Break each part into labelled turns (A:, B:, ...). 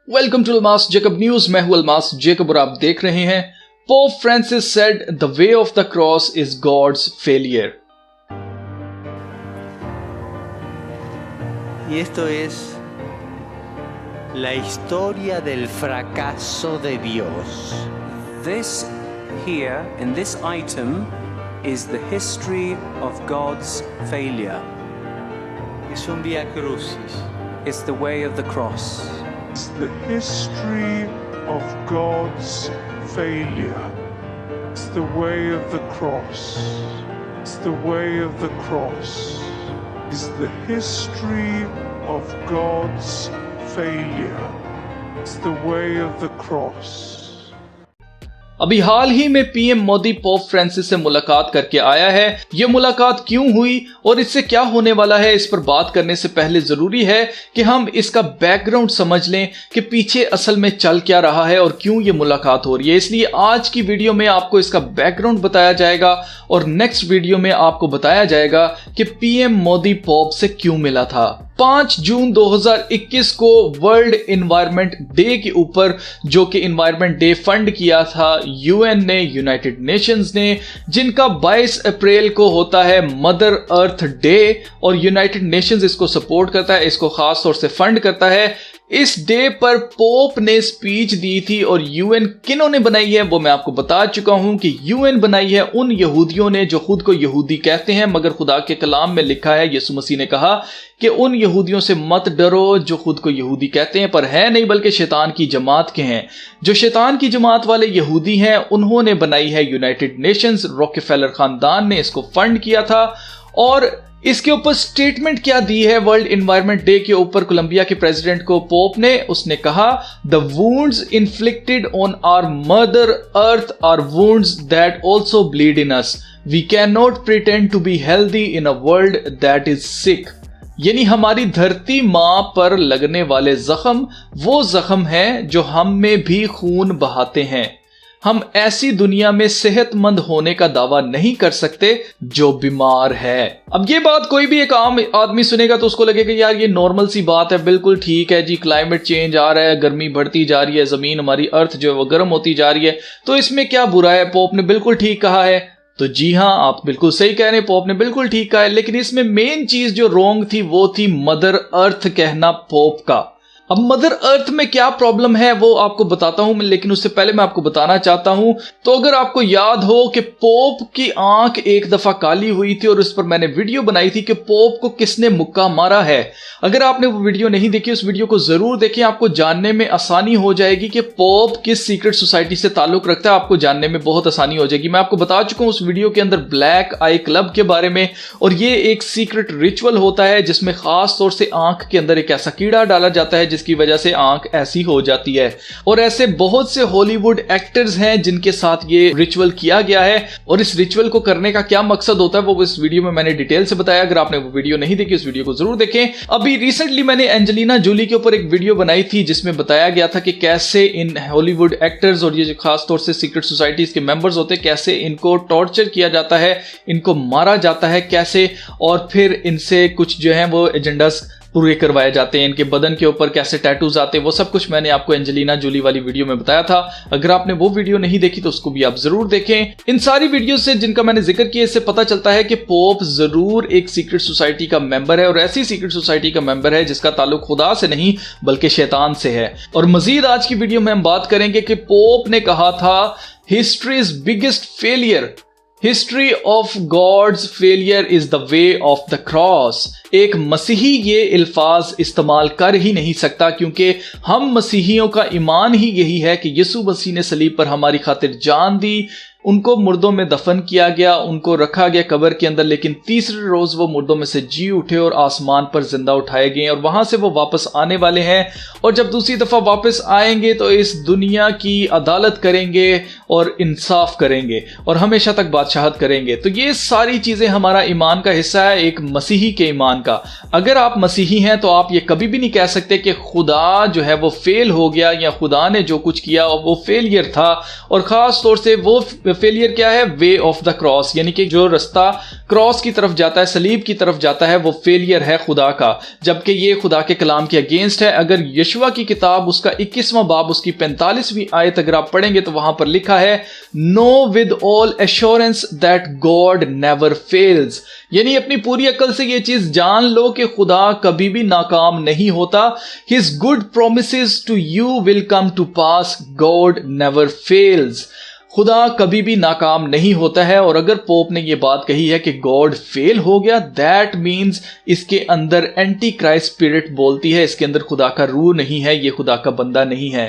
A: Welcome to Almas Jacob news. मैं हूं Almas Jacob और आप देख रहे हैं Pope Francis said the way of the cross is God's failure.
B: Y esto es la historia del fracaso de Dios.
C: This here in this item is the history of God's failure.
B: Es un vía crucis.
C: It's the way of the cross.
D: It's the history of God's failure. It's the way of the cross. It's the way of the cross. It's the history of God's failure. It's the way of the cross.
A: अभी हाल ही में PM Modi pope Francis से मुलाकात करके आया है। यह मुलाकात क्यों हुई और इससे क्या होने वाला है, इस पर बात करने से पहले जरूरी है कि हम इसका बैकग्राउंड समझ लें कि पीछे असल में चल क्या रहा है और क्यों यह मुलाकात हो रही है। इसलिए आज की वीडियो में आपको इसका बैकग्राउंड बताया जाएगा और नेक्स्ट वीडियो में आपको बताया जाएगा कि पीएम मोदी पोप से क्यों मिला था। 5 जून 2021 को वर्ल्ड एनवायरनमेंट डे के ऊपर, जो कि एनवायरनमेंट डे फंड किया था यूएन ने, यूनाइटेड नेशंस ने, जिनका 22 अप्रैल को होता है मदर अर्थ डे और यूनाइटेड नेशंस इसको सपोर्ट करता है, इसको खास तौर से फंड करता है। इस डे पर पोप ने स्पीच दी थी और यूएन किन्होंने बनाई है वो मैं आपको बता चुका हूं कि यूएन बनाई है उन यहूदियों ने जो खुद को यहूदी कहते हैं, मगर खुदा के कलाम में लिखा है, यीशु मसीह ने कहा कि उन यहूदियों से मत डरो जो खुद को यहूदी कहते हैं पर है नहीं बल्कि शैतान की जमात के हैं। जो शैतान की जमात वाले यहूदी हैं उन्होंने बनाई है यूनाइटेड नेशंस। रॉकफेलर खानदान ने इसको फंड किया था और इसके ऊपर स्टेटमेंट क्या दी है वर्ल्ड एनवायरनमेंट डे के ऊपर कोलंबिया के प्रेसिडेंट को पोप ने, उसने कहा the wounds inflicted on our mother earth are wounds that also bleed in us. We can not pretend to be healthy in a world that is sick. यानी हमारी धरती मां पर लगने वाले जख्म वो जख्म हैं जो हम में भी खून बहाते हैं। हम ऐसी दुनिया में सेहतमंद होने का दावा नहीं कर सकते जो बीमार है। अब ये बात कोई भी एक आम आदमी सुनेगा तो उसको लगेगा यार ये नॉर्मल सी बात है, बिल्कुल ठीक है जी, क्लाइमेट चेंज आ रहा है, गर्मी बढ़ती जा रही है, जमीन हमारी अर्थ जो है वो गर्म होती जा रही है, तो इसमें क्या बुरा है, पोप ने बिल्कुल ठीक कहा है। तो जी हां, आप बिल्कुल सही कह रहे हैं, पोप ने बिल्कुल ठीक कहा है, लेकिन इसमें मेन चीज जो रॉन्ग थी वो थी मदर अर्थ कहना पोप का। अब मदर अर्थ में क्या प्रॉब्लम है वो आपको बताता हूं, लेकिन उससे पहले मैं आपको बताना चाहता हूं, तो अगर आपको याद हो कि पोप की आंख एक दफा काली हुई थी और उस पर मैंने वीडियो बनाई थी कि पोप को किसने मुक्का मारा है। अगर आपने वो वीडियो नहीं देखी उस वीडियो को जरूर देखें, आपको जानने में आसानी हो जाएगी कि पोप किस सीक्रेट सोसाइटी से ताल्लुक रखता है, आपको जानने में बहुत आसानी हो जाएगी। मैं आपको बता चुका हूं उस वीडियो के अंदर ब्लैक आई क्लब के बारे में, और ये एक सीक्रेट रिचुअल होता है जिसमें खास तौर से आंख के अंदर एक ऐसा कीड़ा डाला जाता है जिसकी वजह से आंख ऐसी हो जाती है। और ऐसे बहुत से हॉलीवुड एक्टर्स हैं जिनके साथ ये रिचुअल किया गया है, और इस रिचुअल को करने का क्या मकसद होता है वो इस वीडियो में मैंने डिटेल से बताया। अगर आपने वो वीडियो नहीं देखी उस वीडियो को जरूर देखें। अभी रिसेंटली मैंने एंजेलिना जूली के ऊपर एक वीडियो बनाई थी जिसमें बताया गया था कि कैसे इन हॉलीवुड एक्टर्स और ये जो खास तौर से सीक्रेट सोसाइटीज के मेंबर्स होते हैं कैसे इनको टॉर्चर किया जाता है, इनको मारा जाता है कैसे, और फिर इनसे कुछ जो है वो एजेंडास पूरे करवाए जाते हैं, इनके बदन के ऊपर कैसे टैटूज आते हैं, वो सब कुछ मैंने आपको एंजेलिना जूली वाली वीडियो में बताया था। अगर आपने वो वीडियो नहीं देखी तो उसको भी आप जरूर देखें। इन सारी वीडियो से जिनका मैंने जिक्र किया इससे पता चलता है कि पोप जरूर एक सीक्रेट सोसाइटी का मेंबर है, और ऐसी सीक्रेट सोसाइटी का मेंबर है जिसका ताल्लुक खुदा से नहीं बल्कि शैतान से है। और मजीद आज की वीडियो में हम बात करेंगे कि पोप ने कहा था history's biggest failure, history of God's failure is the way of the cross. एक मसीही ये अल्फाज इस्तेमाल कर ही नहीं सकता, क्योंकि हम मसीहियों का ईमान ही यही है कि यीशु मसीह ने सलीब पर हमारी खातिर जान दी, उनको मुर्दों में दफन किया गया, उनको रखा गया कब्र के अंदर, लेकिन तीसरे रोज वो मुर्दों में से जी उठे और आसमान पर जिंदा उठाए गए, और वहां से वो वापस आने वाले हैं। और जब दूसरी दफा वापस आएंगे तो इस दुनिया की अदालत करेंगे और इंसाफ करेंगे और हमेशा तक बादशाहत करेंगे। तो ये सारी चीजें हमारा ईमान का हिस्सा है, एक मसीही के ईमान का। अगर आप मसीही हैं तो आप ये कभी भी नहीं कह सकते कि खुदा जो है वो फेल हो गया या खुदा ने जो कुछ किया वो फेलियर था। और खास तौर से वो फेलियर क्या है? वे ऑफ द क्रॉस, यानी कि जो रास्ता क्रॉस की तरफ जाता है, सलीब की तरफ जाता है, वो फेलियर है खुदा का, जबकि ये खुदा के कलाम के अगेंस्ट है। अगर यशुआ की किताब उसका 21वां बाब उसकी 45वीं आयत अगर आप पढ़ेंगे तो वहां पर लिखा है know with all assurance that God never fails, यानी अपनी पूरी अकल से ये चीज जान लो कि खुदा कभी भी नाकाम नहीं होता। His good promises to you will come to pass, God never fails, खुदा कभी भी नाकाम नहीं होता है। और अगर पोप ने यह बात कही है कि गॉड फेल हो गया, दैट मीन्स इसके अंदर एंटी क्राइस्ट स्पिरिट बोलती है, इसके अंदर खुदा का रूह नहीं है, ये खुदा का बंदा नहीं है।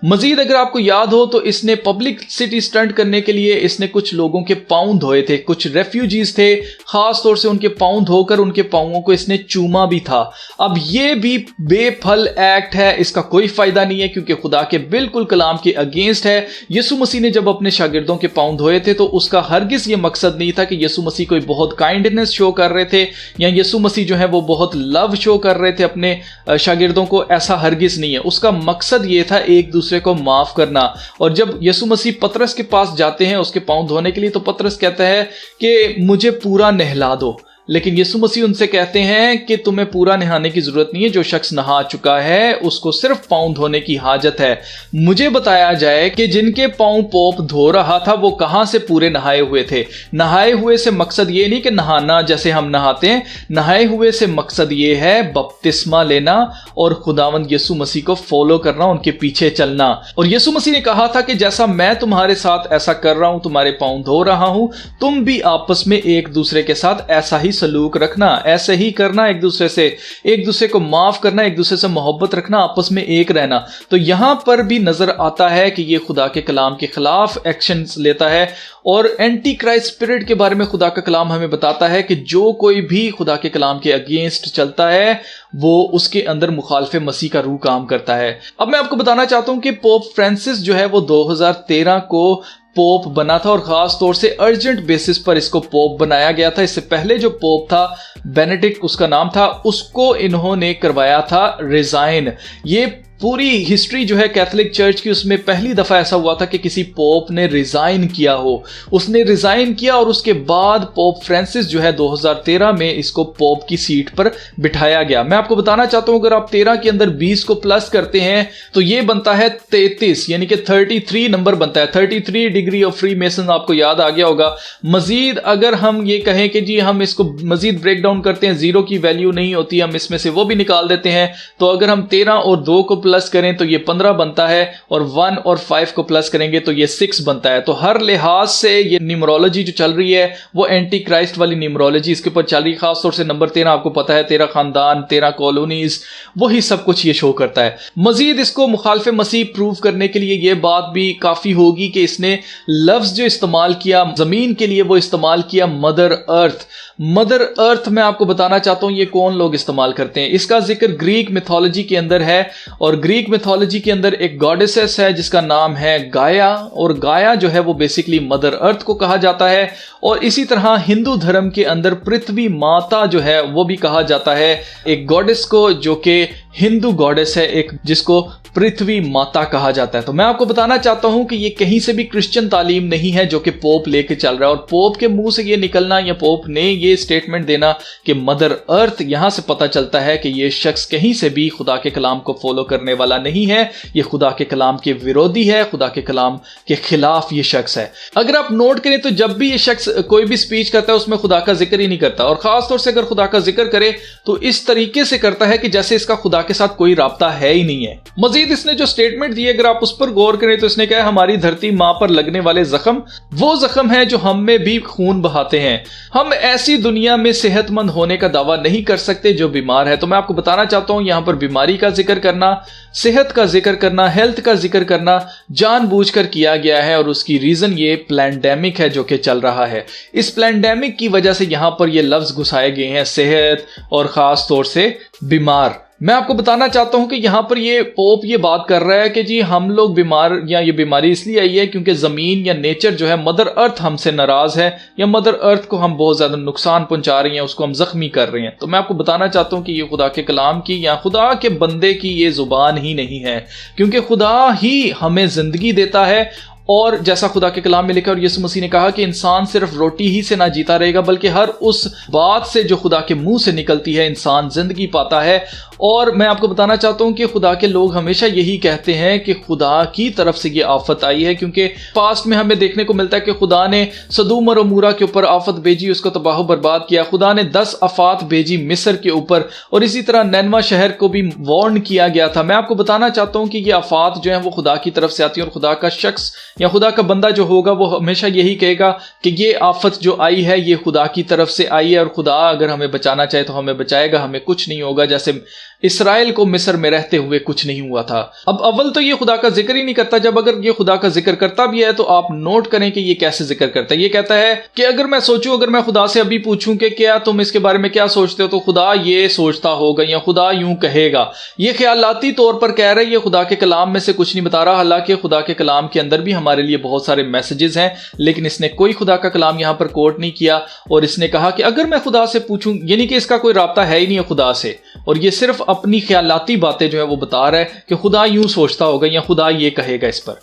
A: मजीद अगर आपको याद हो तो इसने पब्लिसिटी स्टंट करने के लिए इसने कुछ लोगों के पांव धोए थे, कुछ रेफ्यूजीज थे, खास तौर से उनके पांव धोकर उनके पांवों को इसने चूमा भी था। अब ये भी बेफल एक्ट है, इसका कोई फायदा नहीं है क्योंकि खुदा के बिल्कुल कलाम के अगेंस्ट है। यीशु मसीह ने जब अपने शागिर्दों के पांव धोए थे तो उसका हरगिज ये मकसद नहीं था कि यीशु मसीह कोई बहुत काइंडनेस शो कर रहे थे या यीशु मसीह जो है वो बहुत लव शो कर रहे थे अपने शागिर्दों को, ऐसा हरगिज नहीं है। उसका मकसद ये था एक दूसरे को माफ करना। और जब यीशु मसीह पतरस के पास जाते हैं उसके पांव धोने के लिए तो पतरस कहता है कि मुझे पूरा नहला दो, लेकिन यीशु मसीह उनसे कहते हैं कि तुम्हें पूरा नहाने की जरूरत नहीं है, जो शख्स नहा चुका है उसको सिर्फ पांव धोने की हाजत है। मुझे बताया जाए कि जिनके पांव पोप धो रहा था वो कहां से पूरे नहाए हुए थे। नहाए हुए से मकसद ये नहीं कि नहाना जैसे हम नहाते हैं, नहाए हुए से मकसद ये है बपतिस्मा लेना और खुदावंद यीशु मसीह को फॉलो करना, उनके पीछे चलना। और यीशु मसीह ने कहा था कि जैसा मैं तुम्हारे साथ ऐसा कर रहा हूं, तुम्हारे पांव धो रहा हूं, तुम भी आपस में एक दूसरे के साथ ऐसा ही सलूक रखना, ऐसे ही करना, एक दूसरे को माफ करना, एक दूसरे से मोहब्बत रखना, आपस में एक रहना। तो यहां पर भी नजर आता है कि यह खुदा के कलाम के खिलाफ एक्शंस लेता है। और एंटी क्राइस्ट स्पिरिट के बारे में खुदा का कलाम हमें बताता है कि जो कोई भी खुदा के कलाम के अगेंस्ट चलता है वो उसके अंदर मुखालफे मसीह का रूह काम करता है। अब मैं आपको बताना चाहता हूं कि पोप फ्रांसिस जो है वो 2013 को पोप बना था और खास तौर से अर्जेंट बेसिस पर इसको पोप बनाया गया था। इससे पहले जो पोप था बेनेडिक्ट उसका नाम था, उसको इन्होंने करवाया था रिजाइन। ये पूरी हिस्ट्री जो है कैथोलिक चर्च की उसमें पहली दफा ऐसा हुआ था कि किसी पोप ने रिजाइन किया हो। उसने रिजाइन किया और उसके बाद पोप फ्रांसिस जो है 2013 में इसको पोप की सीट पर बिठाया गया। मैं आपको बताना चाहता हूं अगर आप 13 के अंदर 20 को प्लस करते हैं तो ये बनता है 33, यानी कि 33 नंबर बनता है। 33 डिग्री ऑफ फ्री मेसन आपको याद आ गया होगा। मजीद अगर हम ये कहें कि जी हम इसको मजीद ब्रेक डाउन करते हैं, 0 की वैल्यू नहीं होती, हम इसमें से वो भी निकाल देते हैं, तो अगर हम 13 और 2 को प्लस करें तो ये 15 बनता है और 1 और 5 को प्लस करेंगे तो ये 6 बनता है। तो हर लिहाज से ये न्यूमरोलॉजी जो चल रही है वो एंटी क्राइस्ट वाली न्यूमरोलॉजी इसके ऊपर चल रही है। खासतौर से नंबर 13 आपको पता है 13 खानदान, 13 कॉलोनीज, वही सब कुछ ये शो करता है। मजीद इसको मुखालफे मसीह प्रूव करने के लिए ये बात भी काफी होगी कि इसने लफ्ज जो इस्तेमाल किया जमीन के लिए वो इस्तेमाल किया मदर अर्थ। मदर अर्थ मैं आपको बताना चाहता हूं ये कौन लोग इस्तेमाल करते हैं। इसका जिक्र ग्रीक मिथोलॉजी के अंदर है और ग्रीक मिथोलॉजी के अंदर एक गॉडेसेस है जिसका नाम है गाया, और गाया जो है वो बेसिकली मदर अर्थ को कहा जाता है। और इसी तरह हिंदू धर्म के अंदर पृथ्वी माता जो है वो भी कहा जाता है एक गॉडेस को, जो कि हिंदू गॉडेस है एक, जिसको पृथ्वी माता कहा जाता है। तो मैं आपको बताना चाहता हूं कि ये कहीं से भी क्रिश्चियन तालीम नहीं है जो कि पोप लेके चल रहा है। और पोप के मुंह से ये निकलना या पोप ने ये स्टेटमेंट देना कि मदर अर्थ, यहां से पता चलता है कि ये शख्स कहीं से भी खुदा के कलाम को फॉलो करने वाला नहीं है। ये खुदा के कलाम के विरोधी है, खुदा के कलाम के खिलाफ ये शख्स है। अगर आप नोट करें तो जब भी ये शख्स कोई भी स्पीच करता है उसमें खुदा का जिक्र ही नहीं करता, और खासतौर से अगर खुदा का जिक्र करे तो इस तरीके से करता है कि जैसे इसका खुदा के साथ कोई राब्ता है ही नहीं है। मजीद इसने जो स्टेटमेंट दी अगर आप उस पर गौर करें तो इसने कहा हमारी धरती मां पर लगने वाले जख्म वो जख्म है जो हम में भी खून बहाते हैं। हम ऐसी दुनिया में सेहतमंद होने का दावा नहीं कर सकते जो बीमार है। तो मैं आपको बताना चाहता हूं यहां पर बीमारी का जिक्र करना, सेहत का जिक्र करना, हेल्थ का जिक्र करना जानबूझकर किया गया है और उसकी रीजन ये पैंडेमिक है जो कि चल रहा है। इस पैंडेमिक की वजह से यहां पर ये लफ्ज घुसाए गए हैं सेहत और खास तौर से बीमार। मैं आपको बताना चाहता हूं कि यहां पर ये पोप ये बात कर रहा है कि जी हम लोग बीमार या ये बीमारी इसलिए आई है क्योंकि जमीन या नेचर जो है मदर अर्थ हमसे नाराज है या मदर अर्थ को हम बहुत ज्यादा नुकसान पहुंचा रहे हैं, उसको हम जख्मी कर रहे हैं। तो मैं आपको बताना चाहता हूं कि ये खुदा के कलाम की या खुदा के बंदे की ये जुबान ही नहीं है, क्योंकि खुदा ही हमें जिंदगी देता है और जैसा खुदा के कलाम में लिखा और यीशु मसीह ने कहा कि इंसान सिर्फ रोटी ही से ना जीता रहेगा बल्कि हर उस बात से जो खुदा के मुंह से निकलती है इंसान जिंदगी पाता है। और मैं आपको बताना चाहता हूं कि खुदा के लोग हमेशा यही कहते हैं कि खुदा की तरफ से ये आफत आई है, क्योंकि पास्ट में हमें देखने को मिलता है कि खुदा ने सदूम और अमूरा के ऊपर आफत भेजी, उसको तबाह बर्बाद किया। खुदा ने 10 आफत भेजी मिस्र के ऊपर, और इसी तरह नैनवा शहर को भी वार्न किया गया था। मैं आपको बताना चाहता हूं कि ये आफत जो है वो खुदा की तरफ से आती है, और खुदा का शख्स या खुदा का बंदा जो होगा वो हमेशा यही कहेगा कि ये आफत जो आई है ये खुदा की तरफ से आई है, और खुदा अगर हमें बचाना चाहे तो हमें बचाएगा, हमें कुछ नहीं होगा, जैसे इसराइल को मिस्र में रहते हुए कुछ नहीं हुआ था। अब अव्वल तो ये खुदा का जिक्र ही नहीं करता, जब अगर ये खुदा का जिक्र करता भी है तो आप नोट करें कि ये कैसे जिक्र करता है। ये कहता है कि अगर मैं सोचूं, अगर मैं खुदा से अभी पूछूं कि क्या तुम इसके बारे में क्या सोचते हो, तो खुदा ये सोचता होगा या खुदा यूं कहेगा। ये ख्यालाती तौर पर कह रहा है, ये खुदा के कलाम में से कुछ नहीं बता रहा। हालांकि खुदा के कलाम के अंदर भी हमारे लिए बहुत सारे मैसेजेस हैं, लेकिन इसने कोई खुदा का कलाम यहां पर कोट नहीं किया, और इसने कहा कि अगर मैं खुदा से पूछूं, यानी कि इसका कोई राब्ता है ही नहीं है खुदा से, और ये सिर्फ अपनी ख्यालाती बातें जो है वो बता रहा है कि खुदा यूं सोचता होगा या खुदा ये कहेगा इस पर।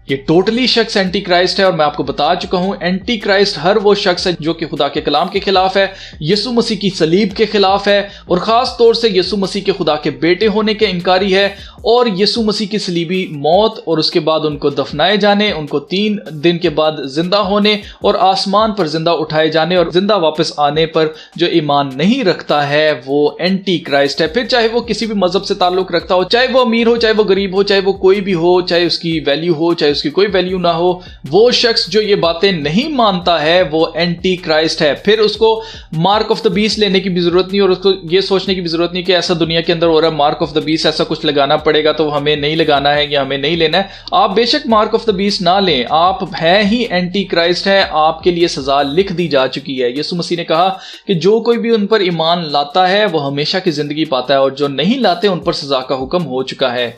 A: ये टोटली शख्स एंटी क्राइस्ट है, और मैं आपको बता चुका हूं एंटी क्राइस्ट हर वो शख्स है जो कि खुदा के कलाम के खिलाफ है, यीशु मसीह की सलीब के खिलाफ है, और खास तौर से यीशु मसीह के खुदा के बेटे होने के इनकारी है, और यीशु मसीह की सलीबी मौत और उसके बाद उनको दफनाए जाने, उनको 3 दिन के बाद जिंदा होने और आसमान पर जिंदा उठाए जाने और जिंदा वापस आने पर जो ईमान नहीं रखता है वो एंटी क्राइस्ट है। फिर चाहे वो किसी भी मजहब से ताल्लुक रखता हो, चाहे वो अमीर हो, चाहे वो गरीब हो, चाहे वो कोई भी हो, चाहे उसकी वैल्यू हो, चाहे उसकी कोई वैल्यू ना हो, वो शख्स जो ये बातें नहीं मानता है वो एंटी क्राइस्ट है। फिर उसको मार्क ऑफ द बीस्ट लेने की भी जरूरत नहीं, और उसको ये सोचने की भी जरूरत नहीं कि ऐसा दुनिया के अंदर हो रहा है, मार्क ऑफ द बीस्ट ऐसा कुछ लगाना पड़ेगा तो हमें नहीं लगाना है या हमें नहीं लेना है। आप बेशक मार्क ऑफ द बीस्ट ना लें, आप हैं ही एंटी क्राइस्ट है, आपके लिए सजा लिख दी जा चुकी है। यीशु मसीह ने कहा कि जो कोई भी उन पर ईमान लाता है वो हमेशा की जिंदगी पाता है, और जो नहीं लाते उन पर सजा का हुक्म हो चुका है।